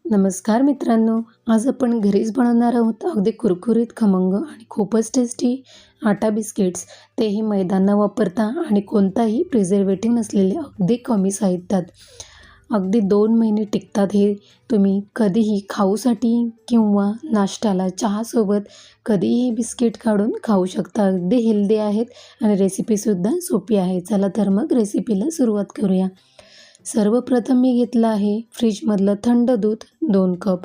नमस्कार मित्रांनो, आज आपण घरीच बनवणार आहोत अगदी कुरकुरीत, खमंग आणि खूपच टेस्टी आटा बिस्किट्स. तेही मैदा न वापरता आणि कोणताही प्रिझर्वेटिव्ह नसलेले अगदी कमी साहित्यात. अगदी 2 महिने टिकतात. हे तुम्ही कधीही खाऊसाठी किंवा नाश्त्याला चहासोबत कधीही बिस्किट काढून खाऊ शकता. अगदी हेल्दी आहेत आणि रेसिपीसुद्धा सोपी आहे. चला तर मग रेसिपीला सुरुवात करूया. सर्वप्रथम मी घेतलं आहे फ्रीजमधलं थंड दूध 2 कप.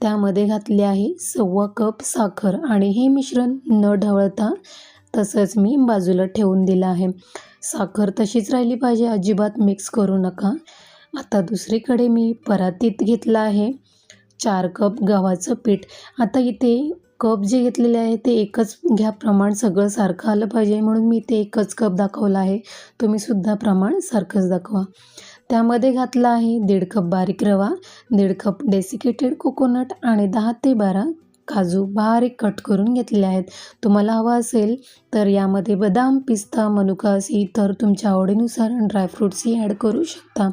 त्यामध्ये घातले आहे 1/2 कप साखर आणि हे मिश्रण न ढवळता तसंच मी बाजूला ठेवून दिलं आहे. साखर तशीच राहिली पाहिजे, अजिबात मिक्स करू नका. आता दुसरीकडे मी परातीत घेतलं आहे 4 कप गव्हाचं पीठ. आता इथे कप जे घेतलेले आहे ते एकच घ्या, प्रमाण सगळं सारखं आलं पाहिजे म्हणून मी इथे एकच कप दाखवला आहे. तुम्हीसुद्धा प्रमाण सारखंच दाखवा. त्यामध्ये घातला आहे 1.5 कप बारीक रवा, 1.5 कप डेसिकेटेड कोकोनट आणि 10 ते 12 काजू बारीक कट करून घेतलेले आहेत. तुम्हाला हवा असेल तर यामध्ये बदाम, पिस्ता, मनुका असे इतर तुमच्या आवडीनुसार ड्रायफ्रूट्सही ॲड करू शकता.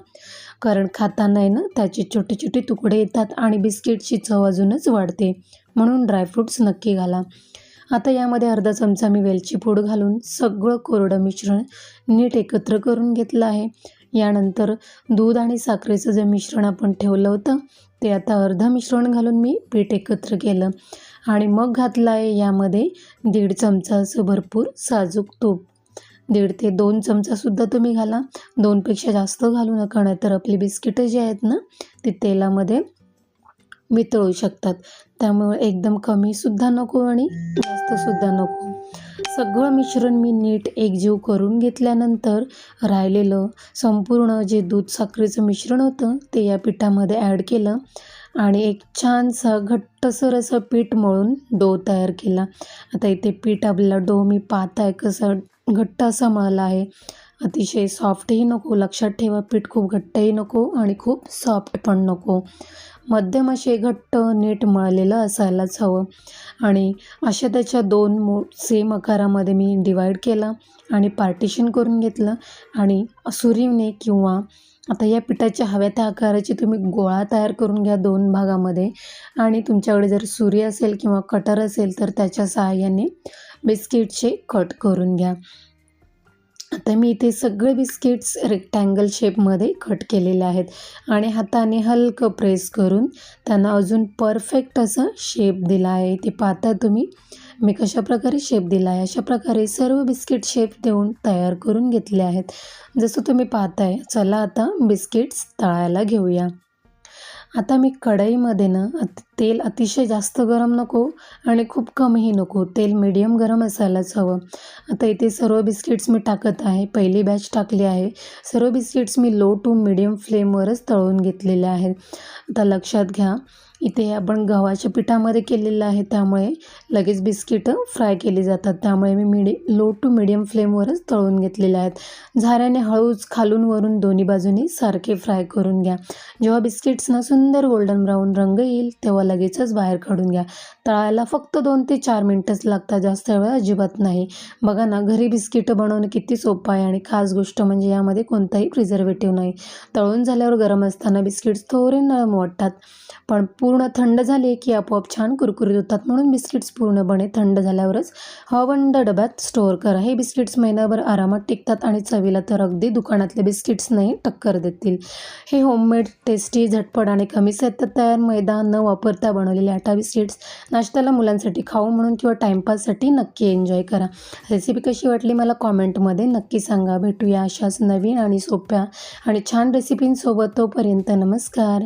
कारण खाताना आहे ना त्याचे छोटे छोटे तुकडे येतात आणि बिस्किटची चव अजूनच वाढते, म्हणून ड्रायफ्रूट्स नक्की घाला. आता यामध्ये अर्धा चमचा मी वेलची पूड घालून सगळं कोरडं मिश्रण नीट एकत्र करून घेतलं आहे. यानंतर दूध आणि साखरेचं जे मिश्रण आपण ठेवलं होतं ते आता अर्धं मिश्रण घालून मी पीठ एकत्र केलं आणि मग घातलं आहे यामध्ये 1.5 चमचा असं भरपूर साजूक तूप. 1.5 ते 2 चमचासुद्धा तुम्ही घाला. 2पेक्षा जास्त घालू नका, नाहीतर आपली बिस्किटं जी आहेत ना ती तेलामध्ये वितळू शकतात. त्यामुळे एकदम कमीसुद्धा नको आणि जास्तसुद्धा नको. सगळं मिश्रण मी नीट एकजीव करून घेतल्यानंतर राहिलेलं संपूर्ण जे दूध साखरेचं मिश्रण होतं ते या पिठामध्ये ॲड केलं आणि एक छानसा घट्टसर असं पीठ मळून डो तयार केला. आता इथे पीठ आपला डो मी पाहताय कसा घट्ट असा मळला आहे. अतिशय सॉफ्टही नको, लक्षात ठेवा पीठ खूप घट्टही नको आणि खूप सॉफ्ट पण नको. मध्यम असे घट्ट नीट मळलेलं असायलाच हवं. आणि अशा त्याच्या 2 सेम आकारामध्ये मी डिवाईड केलं आणि पार्टिशन करून घेतलं आणि सुरीने किंवा आता या पिठाच्या हव्या त्या आकाराची तुम्ही गोळा तयार करून घ्या 2 भागामध्ये. आणि तुमच्याकडे जर सुरी असेल किंवा कटर असेल तर त्याच्या सहाय्याने बिस्किटचे कट करून घ्या. आता मी इथे सगळे बिस्किट्स रेक्टँगल शेपमध्ये कट केलेले आहेत आणि हाताने हलकं प्रेस करून त्यांना अजून परफेक्ट असं शेप दिला आहे. ते पाहता तुम्ही मी कशाप्रकारे शेप दिला आहे. अशा प्रकारे सर्व बिस्किट शेप देऊन तयार करून घेतले आहेत जसं तुम्ही पाहताय. चला आता बिस्किट्स तळायला घेऊया. आता मी कढईमध्ये ना तेल अतिशय जास्त गरम नको आणि खूप कमीही नको, तेल मीडियम गरम असायलाच हवं. आता इथे सर्व बिस्किट्स मी टाकत आहे. पहिली बॅच टाकली आहे. सर्व बिस्किट्स मी लो टू मीडियम फ्लेमवरच तळून घेतलेले आहेत. आता लक्षात घ्या इथे आपण गव्हाच्या पिठामध्ये केलेलं आहे त्यामुळे लगेच बिस्किटं फ्राय केली जातात. त्यामुळे मी लो टू मीडियम फ्लेमवरच तळून घेतलेले आहेत. झाऱ्याने हळूच खालून वरून दोन्ही बाजूनी सारखे फ्राय करून घ्या. जेव्हा बिस्किट्सना सुंदर गोल्डन ब्राऊन रंग येईल तेव्हा लगेचच बाहेर काढून घ्या. तळायला फक्त 2 ते 4 मिनटंच लागतात, जास्त वेळ अजिबात नाही. बघा ना, घरी बिस्किटं बनवणं किती सोपं आहे आणि खास गोष्ट म्हणजे यामध्ये कोणताही प्रिझर्वेटिव्ह नाही. तळून झाल्यावर गरम असताना बिस्किट्स थोडे नरम वाटतात, पण पूर्ण थंड झाले की आपोआप छान कुरकुरीत होतात. म्हणून बिस्किट्स पूर्णपणे थंड झाल्यावरच हवाबंद डब्यात स्टोअर करा. हे बिस्किट्स महिनाभर आरामात टिकतात आणि चवीला तर अगदी दुकानातले बिस्किट्स नाही टक्कर देतील. हे होममेड, टेस्टी, झटपट आणि कमी साहित्यात तयार मैदा न वापरता बनवलेले आटा बिस्किट्स नाश्त्याला मुलांसाठी, खाऊ म्हणून किंवा टाईमपाससाठी नक्की एन्जॉय करा. रेसिपी कशी वाटली मला कॉमेंटमध्ये नक्की सांगा. भेटूया अशाच नवीन आणि सोप्या आणि छान रेसिपींसोबत. तोपर्यंत नमस्कार.